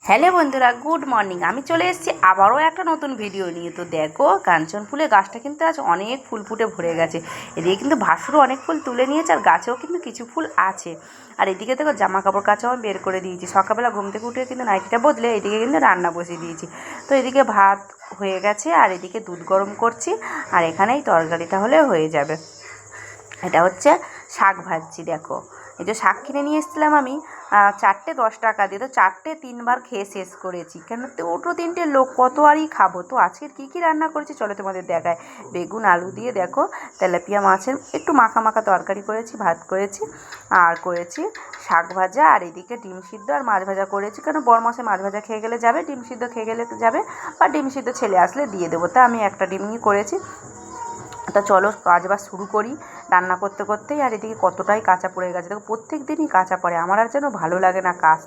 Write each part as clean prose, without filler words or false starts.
Hello বন্ধুরা, good morning. আমি চলে এসেছি আবারও একটা নতুন ভিডিও নিয়ে। তো দেখো, কাঞ্চন ফুলের গাছটা কিন্তু আজ অনেক ফুল ফুটে ভরে গেছে। এদিকে কিন্তু ভাসুরও অনেক ফুল তুলে নিয়েছে, আর গাছেও কিন্তু কিছু ফুল আছে। আর এদিকে দেখো, জামা কাপড় কাচাও আমি বের করে দিয়েছি। সকালবেলা ঘুম থেকে উঠে কিন্তু নাইটিটা বদলে এদিকে কিন্তু রান্না বসিয়ে দিয়েছি। তো এদিকে ভাত হয়ে গেছে, আর এদিকে দুধ গরম করছি, আর এখানেই তরকারিটা হলে হয়ে যাবে। এটা হচ্ছে শাক ভাজছি। দেখো, এই যে শাক কিনে নিয়ে এসেছিলাম আমি 4টে 10 টাকা দিয়ে। তো 4টে 3বার খেয়ে শেষ করেছি, কেন ওটো 3টে লোক কত আরই খাবো। তো আজকের কী কী রান্না করেছি চলো তোমাদের দেখায়। বেগুন আলু দিয়ে দেখো তেলাপিয়া মাছের একটু মাখা মাখা তরকারি করেছি, ভাত করেছি, আর করেছি শাক ভাজা, আর এদিকে ডিম সিদ্ধ আর মাছ ভাজা করেছি। কেন বড়মাসে মাছ ভাজা খেয়ে গেলে যাবে, ডিম সিদ্ধ খেয়ে গেলে যাবে, বা ডিম সিদ্ধ ছেলে আসলে দিয়ে দেবো। তা আমি একটা ডিমই করেছি। তা চলো কাজ বাজ শুরু করি রান্না করতে করতেই। আর এদিকে কতটাই কাঁচা পড়ে গেছে, দেখো প্রত্যেক দিনই কাঁচা পড়ে, আমার আর যেন ভালো লাগে না কাজ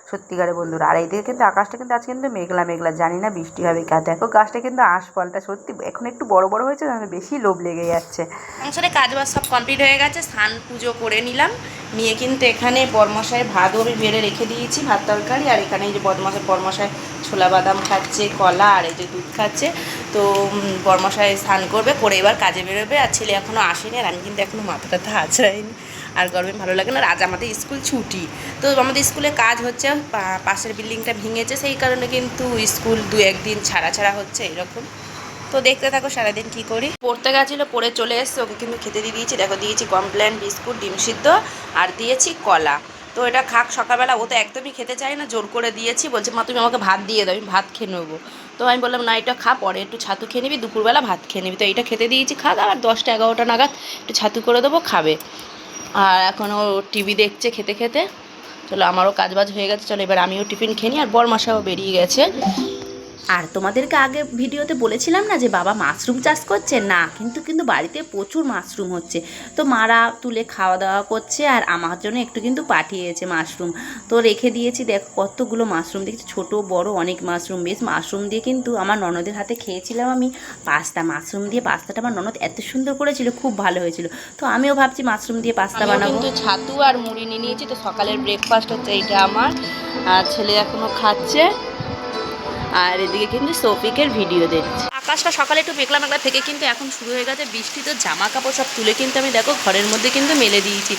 সত্যিকারে বন্ধুরা। আর এইদিকে কিন্তু আকাশটা কিন্তু আজকে কিন্তু মেঘলা মেঘলা, জানি না বৃষ্টি হবে কা। দেখো গাছটা কিন্তু আঁশফলটা সত্যি এখন একটু বড় বড় হয়েছে, বেশি লোভ লেগে যাচ্ছে। সংসারে কাজ বাজ সব কমপ্লিট হয়ে গেছে, স্নান পুজো করে নিলাম, নিয়ে কিন্তু এখানে বরমশাই ভাতও আমি বেড়ে রেখে দিয়েছি, ভাত তরকারি। আর এখানে এই যে বরমশাই ছোলা বাদাম খাচ্ছে, কলা, আর এই যে দুধ খাচ্ছে। তো বরমশাই স্নান করবে, করে এবার কাজে বেরোবে। আর ছেলে এখনও আসেনি, আর আমি কিন্তু এখনও মাথা টাথা আঁচড়াইনি, আর গরমে ভালো লাগে না। আর আজ আমাদের স্কুল ছুটি। তো আমাদের স্কুলে কাজ হচ্ছে, পাশের বিল্ডিংটা ভেঙেছে, সেই কারণে কিন্তু স্কুল 2-1 দিন ছাড়া ছাড়া হচ্ছে এরকম। তো দেখতে থাকো সারাদিন কী করি। পড়তে গেছিলো, পড়ে চলে এসছে, ওকে কিন্তু খেতে দিয়ে দিয়েছি। দেখো দিয়েছি কমপ্লেন বিস্কুট, ডিম সিদ্ধ, আর দিয়েছি কলা। তো এটা খাক সকালবেলা, ও তো একদমই খেতে চায় না, জোর করে দিয়েছি, বলছে মা তুমি আমাকে ভাত দিয়ে দাও, আমি ভাত খেয়ে নেবো। তো আমি বললাম না, এটা খা, পরে একটু ছাতু খেয়ে নিবি, দুপুরবেলা ভাত খেয়ে নিবি। তো এইটা খেতে দিয়েছি, খাক, আর 10টা 11টা নাগাদ একটু ছাতু করে দেবো, খাবে। আর এখন ও টিভি দেখছে খেতে খেতে। চলো আমারও কাজবাজ হয়ে গেছে, চলো এবার আমিও টিফিন খেয়ে নিই। আর বরমাসাও বেরিয়ে গেছে। আর তোমাদেরকে আগে ভিডিওতে বলেছিলাম না যে বাবা মাশরুম চাষ করছে, না কিন্তু বাড়িতে প্রচুর মাশরুম হচ্ছে। তো মারা তুলে খাওয়া দাওয়া করছে, আর আমার জন্য একটু কিন্তু পাঠিয়েছে মাশরুম। তো রেখে দিয়েছি, দেখো কতগুলো মাশরুম দেখছি, ছোট বড় অনেক মাশরুম। বেশ মাশরুম দিয়ে কিন্তু আমার ননদের হাতে খেয়েছিলাম আমি পাস্তা, মাশরুম দিয়ে পাস্তাটা আমার ননদ এত সুন্দর করেছিল, খুব ভালো হয়েছিল। তো আমিও ভাবছি মাশরুম দিয়ে পাস্তা বানাবো। কিন্তু ছাতু আর মুড়ি নিয়ে নিয়েছি। তো সকালের ব্রেকফাস্ট হচ্ছে এইটা আমার, আর ছেলে এখনও খাচ্ছে। আর এদিকে কিন্তু সৌফিকের ভিডিও দেখছি। আকাশটা সকালে একটু মেঘলা মেঘলা থেকে কিন্তু এখন শুরু হয়ে গেছে বৃষ্টি। তো জামা কাপড় সব তুলে কিন্তু আমি দেখো ঘরের মধ্যে কিন্তু মেলে দিয়েছি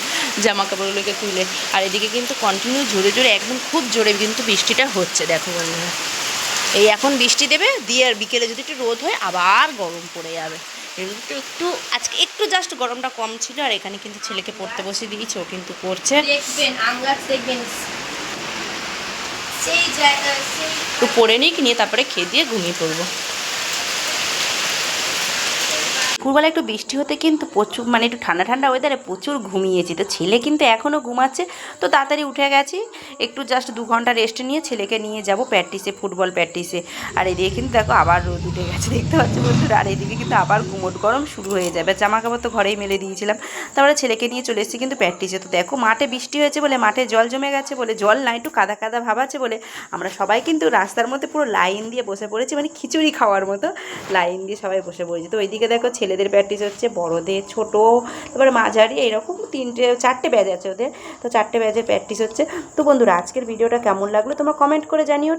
জামা কাপড়গুলোকে তুলে। আর এদিকে কিন্তু কন্টিনিউ জোরে জোরে, একদম খুব জোরে কিন্তু বৃষ্টিটা হচ্ছে। দেখো বন্ধুরা, এই এখন বৃষ্টি দেবে, দিয়ে আর বিকেলে যদি একটু রোদ হয় আবার গরম পড়ে যাবে। একটু একটু আজকে একটু জাস্ট গরমটা কম ছিল। আর এখানে কিন্তু ছেলেকে পড়তে বসে দিয়েছি, ও কিন্তু পড়ছে। দেখবেন একটু পরে নিই, নিয়ে তারপরে খেয়ে দিয়ে ঘুমিয়ে পড়বো। দুপুরবেলা একটু বৃষ্টি হতে কিন্তু প্রচুর, মানে একটু ঠান্ডা ঠান্ডা ওয়েদারে প্রচুর ঘুমিয়েছি। তো ছেলে কিন্তু এখনও ঘুমাচ্ছে। তো তাড়াতাড়ি উঠে গেছি, একটু জাস্ট 2 ঘন্টা রেস্ট নিয়ে ছেলেকে নিয়ে যাব প্র্যাকটিসে, ফুটবল প্র্যাকটিসে। আর এদিকে কিন্তু দেখো আবার রোদ উঠে গেছে, দেখতে পাচ্ছি বন্ধুরা। আর এদিকে কিন্তু আবার গুমোট গরম শুরু হয়ে যাবে। জামা কাপড় তো ঘরেই মেলে দিয়েছিলাম, তারপরে ছেলেকে নিয়ে চলে এসেছি কিন্তু প্র্যাকটিসে। তো দেখো মাঠে বৃষ্টি হয়েছে বলে, মাঠে জল জমে গেছে বলে, জল না একটু কাদা কাদা ভাব আছে বলে, আমরা সবাই কিন্তু রাস্তার মধ্যে পুরো লাইন দিয়ে বসে পড়েছি, মানে খিচুড়ি খাওয়ার মতো লাইন দিয়ে সবাই বসে পড়েছি। তো ওইদিকে দেখো ছেলেদের প্র্যাকটিস হচ্ছে, বড়দের ছোট, তারপরে মাঝারি, এইরকম 4টে ব্যাচ আছে ওদের। তো 4টে ব্যাচের প্র্যাকটিস হচ্ছে। তো বন্ধুরা আজকের ভিডিওটা কেমন লাগলো তোমরা কমেন্ট করে জানিও।